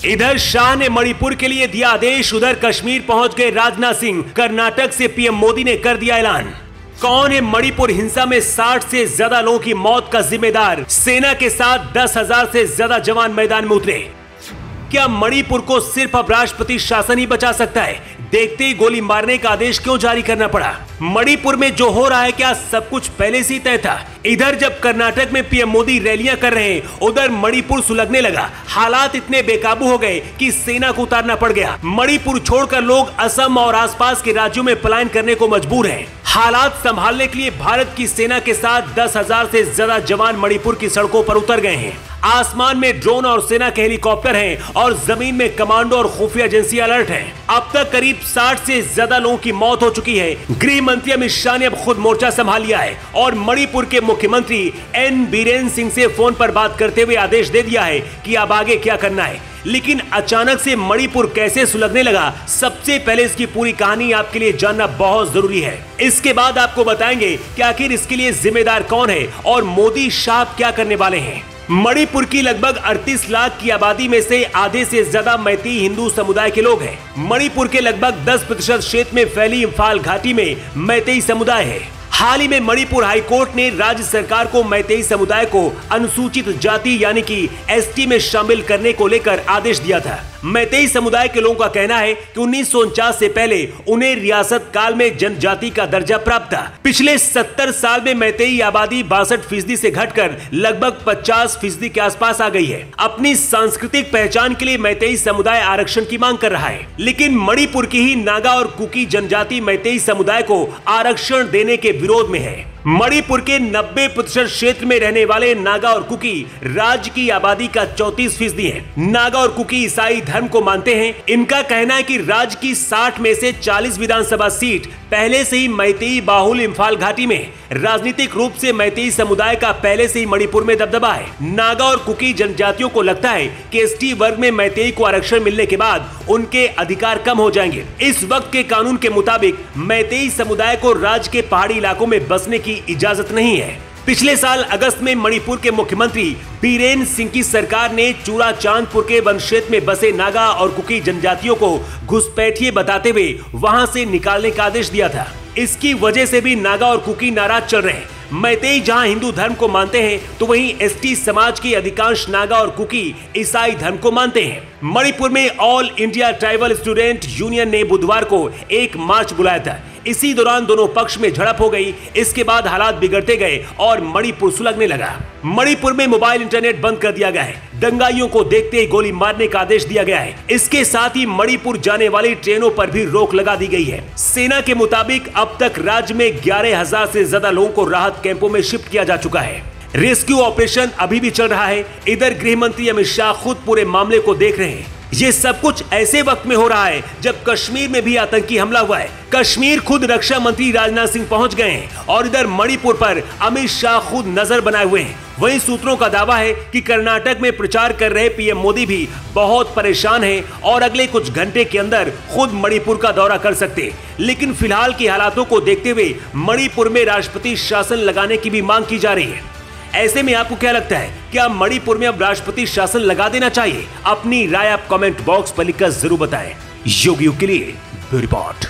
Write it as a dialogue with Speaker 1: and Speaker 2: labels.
Speaker 1: इधर शाह ने मणिपुर के लिए दिया आदेश, उधर कश्मीर पहुंच गए राजनाथ सिंह। कर्नाटक से पीएम मोदी ने कर दिया ऐलान। कौन है मणिपुर हिंसा में 60 से ज्यादा लोगों की मौत का जिम्मेदार? सेना के साथ 10,000 से ज्यादा जवान मैदान में उतरे। क्या मणिपुर को सिर्फ अब राष्ट्रपति शासन ही बचा सकता है? देखते ही गोली मारने का आदेश क्यों जारी करना पड़ा? मणिपुर में जो हो रहा है क्या सब कुछ पहले से ही तय था? इधर जब कर्नाटक में पीएम मोदी रैलियां कर रहे हैं, उधर मणिपुर सुलगने लगा। हालात इतने बेकाबू हो गए कि सेना को उतारना पड़ गया। मणिपुर छोड़कर लोग असम और आसपास के राज्यों में पलायन करने को मजबूर हैं। हालात संभालने के लिए भारत की सेना के साथ 10,000 से ज्यादा जवान मणिपुर की सड़कों पर उतर गए हैं। आसमान में ड्रोन और सेना के हेलीकॉप्टर हैं और जमीन में कमांडो और खुफिया एजेंसी अलर्ट हैं। अब तक करीब 60 से ज्यादा लोगों की मौत हो चुकी है। गृह मंत्री अमित शाह ने अब खुद मोर्चा संभाल लिया है और मणिपुर के मुख्यमंत्री एन बीरेन सिंह से फोन पर बात करते हुए आदेश दे दिया है कि अब आगे क्या करना है। लेकिन अचानक से मणिपुर कैसे सुलगने लगा, सबसे पहले इसकी पूरी कहानी आपके लिए जानना बहुत जरूरी है। इसके बाद आपको बताएंगे कि आखिर इसके लिए जिम्मेदार कौन है और मोदी शाह क्या करने वाले हैं। मणिपुर की लगभग 38 लाख की आबादी में से आधे से ज्यादा मैतेई हिंदू समुदाय के लोग हैं। मणिपुर के लगभग 10% क्षेत्र में फैली इंफाल घाटी में मैतेई समुदाय है। हाल ही में मणिपुर हाईकोर्ट ने राज्य सरकार को मैतेई समुदाय को अनुसूचित जाति यानी कि एसटी में शामिल करने को लेकर आदेश दिया था। मैतेई समुदाय के लोगों का कहना है कि 1949 से पहले उन्हें रियासत काल में जनजाति का दर्जा प्राप्त था। पिछले 70 साल में मैतेई आबादी 62% से घटकर लगभग 50% के आसपास आ गई है। अपनी सांस्कृतिक पहचान के लिए मैतेई समुदाय आरक्षण की मांग कर रहा है, लेकिन मणिपुर की ही नागा और कुकी जनजाति मैतेई समुदाय को आरक्षण देने के विरोध में है। मणिपुर के 90% क्षेत्र में रहने वाले नागा और कुकी राज्य की आबादी का 34% है। नागा और कुकी ईसाई धर्म को मानते हैं। इनका कहना है कि राज्य की 60 में से 40 विधानसभा सीट पहले से ही मैतेई बाहुल इंफाल घाटी में। राजनीतिक रूप से मैतेई समुदाय का पहले से ही मणिपुर में दबदबा है। नागा और कुकी जनजातियों को लगता है कि एसटी वर्ग में मैतेई को आरक्षण मिलने के बाद उनके अधिकार कम हो जाएंगे। इस वक्त के कानून के मुताबिक मैतेई समुदाय को राज्य के पहाड़ी इलाकों में बसने की इजाजत नहीं है। पिछले साल अगस्त में मणिपुर के मुख्यमंत्री बीरेन सिंह की सरकार ने चूड़ा चांदपुर के वन क्षेत्र में बसे नागा और कुकी जनजातियों को घुसपैठिए बताते हुए वहां से निकालने का आदेश दिया था। इसकी वजह से भी नागा और कुकी नाराज चल रहे हैं। मैतेई जहां हिंदू धर्म को मानते हैं तो वहीं एसटी समाज के अधिकांश नागा और कुकी ईसाई धर्म को मानते हैं। मणिपुर में all India tribal student union ने बुधवार को एक मार्च बुलाया था। इसी दौरान दोनों पक्ष में झड़प हो गई। इसके बाद हालात बिगड़ते गए और मणिपुर सुलगने लगा। मणिपुर में मोबाइल इंटरनेट बंद कर दिया गया है। दंगाइयों को देखते ही गोली मारने का आदेश दिया गया है। इसके साथ ही मणिपुर जाने वाली ट्रेनों पर भी रोक लगा दी गई है। सेना के मुताबिक अब तक राज्य में 11,000 से ज्यादा लोगों को राहत कैंपों में शिफ्ट किया जा चुका है। रेस्क्यू ऑपरेशन अभी भी चल रहा है। इधर गृह मंत्री अमित शाह खुद पूरे मामले को देख रहे हैं। ये सब कुछ ऐसे वक्त में हो रहा है जब कश्मीर में भी आतंकी हमला हुआ है। कश्मीर खुद रक्षा मंत्री राजनाथ सिंह पहुंच गए हैं और इधर मणिपुर पर अमित शाह खुद नजर बनाए हुए हैं। वहीं सूत्रों का दावा है कि कर्नाटक में प्रचार कर रहे पीएम मोदी भी बहुत परेशान हैं और अगले कुछ घंटे के अंदर खुद मणिपुर का दौरा कर सकते हैं। लेकिन फिलहाल की हालातों को देखते हुए मणिपुर में राष्ट्रपति शासन लगाने की भी मांग की जा रही है। ऐसे में आपको क्या लगता है, क्या मणिपुर में अब राष्ट्रपति शासन लगा देना चाहिए? अपनी राय आप कमेंट बॉक्स पर लिखकर जरूर बताएं। योगी के लिए ब्यूरो रिपोर्ट।